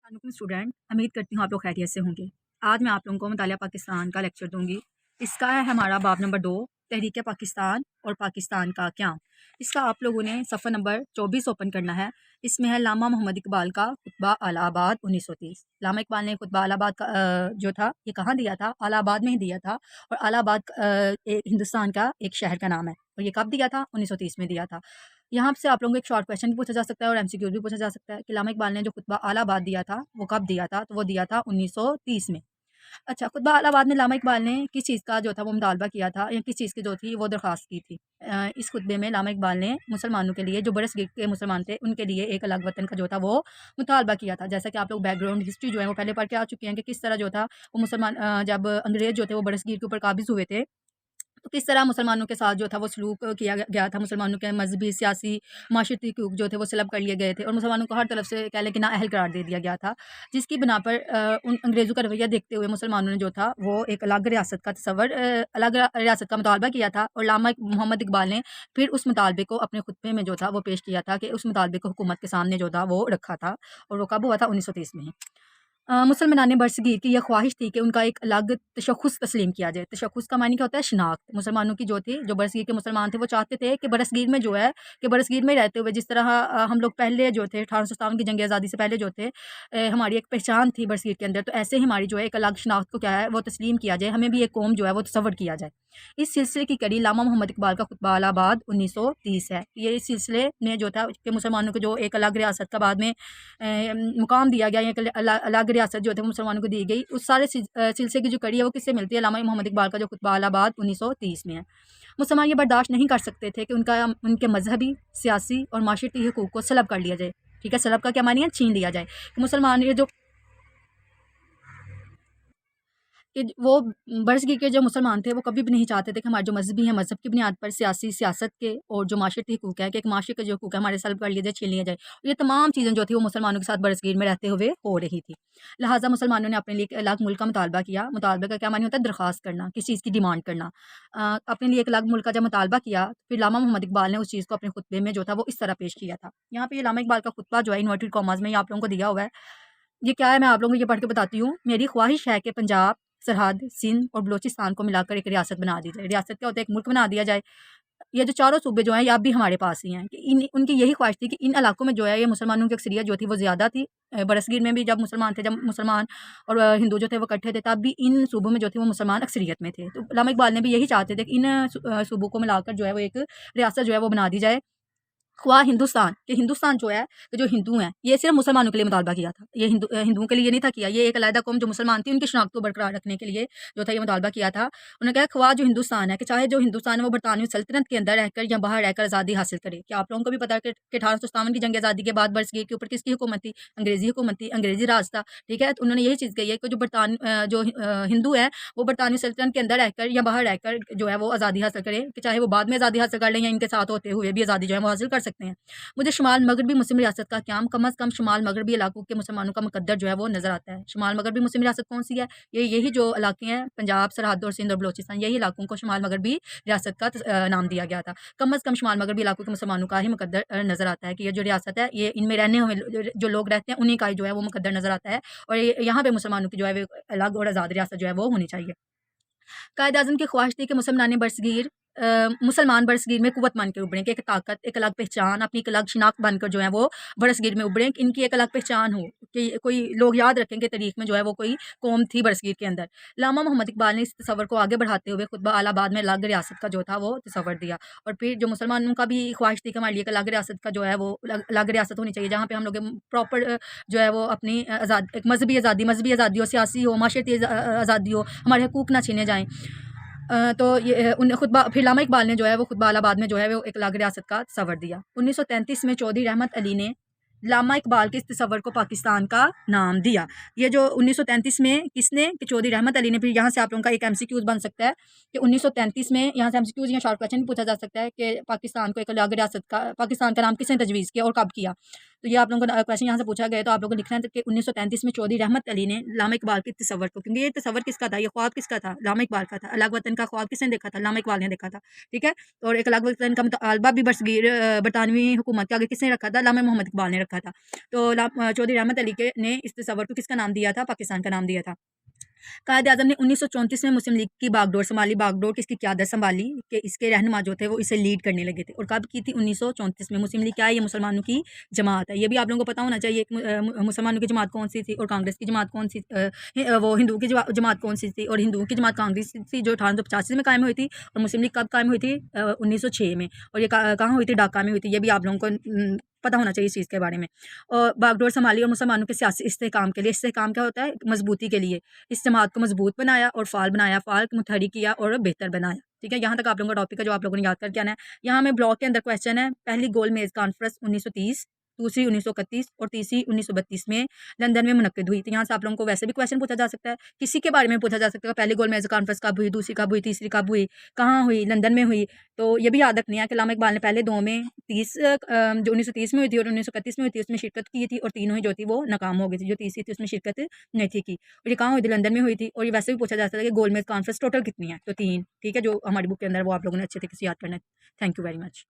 वालेकुम स्टूडेंट, उम्मीद करती हूँ आप लोग खैरियत से होंगे। आज मैं आप लोगों को मुतालिया पाकिस्तान का लेक्चर दूंगी। इसका है हमारा बाब नंबर 2, तहरीक पाकिस्तान और पाकिस्तान का क्या। इसका आप लोगों ने सफ़र नंबर 24 ओपन करना है। इसमें है लामा मोहम्मद इकबाल का खुतबा अलाहाबाद 1930। लामा इकबाल ने खुतबा अलाहाबाद का जो था ये कहाँ दिया था? अलाहाबाद में ही दिया था। और अलाहाबाद हिंदुस्तान का एक शहर का नाम है। और ये कब दिया था? 1930 में दिया था। यहाँ से आप लोगों को एक शॉर्ट क्वेश्चन भी पूछा जा सकता है और एमसीक्यू भी पूछा जा सकता है कि लामा इकबाल ने जो खुतबा अलाहाबाद दिया था वो कब दिया था? तो वो दिया था 1930 में। अच्छा, खुतबा अलाहाबाद में लामा इकबाल ने किस चीज़ का जो था वो मुतालबा किया था या किस चीज़ की जो थी वो दरख्वास्त की थी? इस खुतबे में लामा इकबाल ने मुसलमानों के लिए जो बरसगीर के मुसलमान थे उनके लिए एक अलग वतन का जो था वो मुतालबा किया था। जैसा कि आप लोग बैकग्राउंड हिस्ट्री जो है वो पहले पढ़ के आ चुके हैं कि किस तरह जो था वो मुसलमान जब अंग्रेज़ जो थे वो बरसगीर के ऊपर काबिज़ हुए थे, तो किस तरह मुसलमानों के साथ जो था वो सलूक किया गया था। मुसलमानों के मज़हबी, सियासी, माशरती हकूक़ जो थे वो सलब कर लिए गए थे और मुसलमानों को हर तरफ से कह लें कि नाअहल करार दे दिया गया था। जिसकी बिना पर उन अंग्रेज़ों का रवैया देखते हुए मुसलमानों ने जो था वो एक अलग रियासत का तसव्वुर अलग रियासत का मुतालबा किया था। और लामा मोहम्मद इकबाल ने फिर उस मुतालबे को अपने खुतबे में जो था वो पेश किया था कि उस मुतालबे को हुकूमत के सामने जो था वो रखा था। और वो कब हुआ था? 1930 में ही। मुसलमानान बरसगीर की यह ख्वाहिश थी कि उनका एक अलग तशख़्ख़ुस तस्लीम किया जाए। तशख़्ख़ुस का मानी क्या होता है? शिनाख्त। मुसलमानों की जो थी, जो बरसगीर के मुसलमान थे वो चाहते थे कि बरसगीर में जो है कि बरसगीर में रहते हुए जिस तरह हम लोग पहले जो थे 1857 की जंग आज़ादी से पहले जो थे हमारी एक पहचान थी बरसगीर के अंदर, तो ऐसे ही हमारी जो है एक अलग शिनाख्त को क्या है वो तस्लीम किया जाए, हमें भी एक कौम जो है वो तसव्वुर किया जाए। इस सिलसिले की कड़ी लामा मोहम्मद इकबाल का खुतबा अलाहाबाद 1930 है। ये इस सिलसिले में जो था कि मुसलमानों को जो एक अलग रियासत का बाद में मुकाम दिया गया, एक अलग रियासत जो थे मुसलमानों को दी गई, उस सारे सिलसिले की जो कड़ी है वो किससे मिलती है? लामा मोहम्मद इकबाल का जो खुतबा अलाहाबाद 1930 में है। मुसलमान ये बर्दाश्त नहीं कर सकते थे कि उनके मजहबी, सियासी और माशरती हकूक़ को सलब कर लिया जाए। ठीक है, सलब का क्या मानी है? छीन लिया जाए। मुसलमान ये जो कि वो बरसगीर के जो मुसलमान थे वो कभी भी नहीं चाहते थे कि हमारे जो मज़हबी हैं, मज़हब की बुनियाद पर सियासी सियासत के और जो माशरती हकूक़ है कि एक माशरे के जो हकूक़ है हमारे सल्ब कर लिए जाए, छीन लिए जाए। ये तमाम चीज़ें जो थी वो मुसलमानों के साथ बरसगीर में रहते हुए हो रही थी। लिहाजा मुसलमानों ने अपने लिए एक अलग मुल्क का मुतालबा किया। मुतालबे का क्या मानी होता है? दरख्वास्त करना, किसी चीज़ की डिमांड करना। अपने लिए एक अलग मुल्क का जब मुतालबा किया, फिर लामा मोहम्मद इकबाल ने उस चीज़ को अपने खुतबे में जो था वो इस तरह पेश किया था। यहाँ पे ये लामा इकबाल का खुतबा जो है इन्वर्टेड कॉमास में ये आप लोगों को दिया हुआ है। ये क्या है मैं आप लोगों को ये पढ़ के बताती हूँ। मेरी ख्वाहिश है कि पंजाब, सरहद, सिंध और बलूचिस्तान को मिलाकर एक रियासत बना दी जाए। रियासत क्या होता है? एक मुल्क बना दिया जाए। ये जो चारों सूबे जो हैं ये अब भी हमारे पास ही हैं कि इन उनकी यही ख्वाहिश थी कि इन इलाकों में जो है ये मुसलमानों की अक्सरियत जो थी वो ज़्यादा थी। बरसगीर में भी जब मुसलमान थे, जब मुसलमान और हिंदू जो थे वो इकट्ठे थे, तब भी इन सूबों में जो थे वो मुसलमान अक्सरियत में थे। तो अल्लामा इकबाल ने भी यही चाहते थे कि इन सूबों को मिलाकर जो है वो एक रियासत जो है वो बना दी जाए। ख्वाह हिंदुस्तान, कि हिंदुस्तान जो है कि जो हिंदू हैं, ये सिर्फ़ मुसलमानों के लिए मुतालबा किया था। ये हिंदुओं के लिए नहीं था किया, ये एक अलग कौम जो मुसलमान थी उनकी शनाख्त को बरकरार रखने के लिए जो था ये मुतालबा किया था। उन्होंने कहा ख्वाह जो हिंदुस्तान है कि चाहे जो हिंदुस्तान है वो बरतानवी सल्तनत के अंदर रहकर या बाहर रहकर आज़ादी हासिल करे। क्या आप लोगों को भी पता है कि 1857 की जंग आज़ादी के बाद बरसगीर के ऊपर किसकी हुकूमत थी? अंग्रेज़ी हुकूमत थी, अंग्रेज़ी राज था। ठीक है? तो उन्होंने यही चीज़ कही है कि जो हिंदू हैं वो बरतानवी सल्तनत के अंदर रहकर या बाहर रहकर जो है वो आज़ादी हासिल करें, कि चाहे वो बाद में आज़ादी हासिल कर लें या इनके साथ होते हुए भी आज़ादी जो है वो हासिल कर सकते हैं। मुझे शुमाल मगरबी मुस्लिम रियासत का क़याम कम अज़ कम शुमाल मगरबी इलाकों के मुसलमानों का मुकद्दर जो है वो नज़र आता है। शुमाल मगरबी मुस्लिम रियासत कौन-सी है? यही जो इलाके हैं पंजाब, सरहद और सिंध और बलूचिस्तान, यही इलाकों को शुमाल मगरबी रियासत का नाम दिया गया था। कम अज़ कम शुमाल मगरबी इलाकों के मुसलमानों का ही मुकद्दर नज़र आता है कि ये जो रियासत है ये इनमें रहने हुए जो लोग रहते हैं उन्हीं का ही जो है वो मुकद्दर नज़र आता है। और ये यहाँ पे मुसलमानों की जो है वो अलग और आज़ाद रियासत जो है वो होनी चाहिए। कायद-ए-आज़म की ख्वाहिश थी कि मुसलमान बरसगीर में क़ुव्वत बन के उभरें, कि एक ताकत, एक अलग पहचान, अपनी एक अलग शिनाख्त बनकर जो है वो बरसगीर में उभरें, कि इनकी एक अलग पहचान हो, कि कोई लोग याद रखें कि तारीख़ में जो है वो कोई कौम थी बरसगीर के अंदर। लामा मोहम्मद इकबाल ने इस तसव्वुर को आगे बढ़ाते हुए खुतबा अलाहाबाद में अलग रियासत का जो था वो तसव्वुर दिया। और फिर जो मुसलमानों का भी ख्वाहिश थी कि हमारे लिए एक अलग रियासत का जो है वो अलग रियासत होनी चाहिए, जहाँ पे हम लोग प्रॉपर जो है वो अपनी एक मज़हबी आज़ादी हो, सियासी हो, माशरती आज़ादी हो, हमारे हकूक़ ना छीने जाएँ। तो ये उन खुतबा फिर लामा इकबाल ने जो है वो खुतबा अलाहाबाद में जो है वो एक अलग रियासत का तसव्वुर दिया। 1933 में चौधरी रहमत अली ने लामा इकबाल के इस तसव्वुर को पाकिस्तान का नाम दिया। ये जो 1933 में किसने? कि चौधरी रहमत अली ने। फिर यहाँ से आप लोगों का एक एमसीक्यूज़ बन सकता है कि 1933 में यहाँ से एमसीक्यूज़ या शॉर्ट क्वेश्चन भी पूछा जा सकता है कि पाकिस्तान को एक अलग रियासत का, पाकिस्तान का नाम किसने तजवीज़ किया और कब किया? तो ये आप लोगों को क्वेश्चन यहाँ से पूछा गया है, तो आप लोगों को लिखना है कि 1933 में चौधरी रहमत अली ने लामा इकबाल के तसव्वुर को, क्योंकि ये तसव्वुर किसका था, ये ख्वाब किसका था, लामा इकबाल का था। अलग वतन का ख्वाब किसने देखा था, लामा इकबाल ने देखा था। ठीक है, और एक अलग वतन का मुतालबा भी बरसगीर बरतानवी हुकूमत के आगे किसने रखा था, लामा मोहम्मद इकबाल ने रखा था। तो चौधरी रहमत अली के ने इस तसव्वुर को किसका नाम दिया था, पाकिस्तान का नाम दिया था। कायद आजम ने 1934 में मुस्लिम लीग की बागडोर संभाली। बागडोर किसकी क़यादत संभाली कि इसके रहनुमा जो थे वो इसे लीड करने लगे थे, और कब की थी, 1934 में। मुस्लिम लीग क्या है, ये मुसलमानों की जमात है। ये भी आप लोगों को पता होना चाहिए मुसलमानों की जमात कौन सी थी और कांग्रेस की जमात कौन सी, वो हिंदुओं की जमात कौन सी थी, और हिंदुओं की जमात कांग्रेस थी जो 1885 में कायम हुई थी, और मुस्लिम लीग कब कायम हुई थी, 1906 में। और ये कहाँ हुई थी, ढाका में हुई थी। ये भी आप लोगों को पता होना चाहिए इस चीज़ के बारे में। और बागडोर संभाली और मुसलमानों के सियासी इस्तेहकाम के लिए, इस्तेहकाम क्या होता है, मजबूती के लिए। इस जमात को मजबूत बनाया और फाल बनाया, फाल मुतहरिक किया और बेहतर बनाया। ठीक है, यहाँ तक आप लोगों का टॉपिक है जो आप लोगों ने याद करके आना है। यहाँ में ब्लॉक के अंदर क्वेश्चन है, पहली गोल मेज कॉन्फ्रेंस 1930, दूसरी 1931 और तीसरी 1932 में लंदन में मुनक्किद हुई। तो यहाँ से आप लोगों को वैसे भी क्वेश्चन पूछा जा सकता है, किसी के बारे में पूछा जा सकता है, पहली गोल मेज कॉन्फ्रेंस कब हुई, दूसरी कब हुई, तीसरी कब हुई, कहाँ हुई, लंदन में हुई। तो ये भी याद रखनी है कि लामा इकबाल ने पहले दो में जो 1930 में हुई थी और 1931 में हुई थी उसमें शिरकत की थी, और तीनों ही जो थी वो नाकाम हो गई थी। जो तीसरी थी उसमें शिरकत नहीं थी की, और ये कहाँ हुई थी, लंदन में हुई थी। और ये वैसे भी पूछा जा सकता है कि गोलमेज कॉन्फ्रेंस टोटल कितनी है, तो 3। ठीक है, जो हमारी बुक के अंदर वो आप लोगों ने अच्छे तरीके से याद करना है। Thank you very much.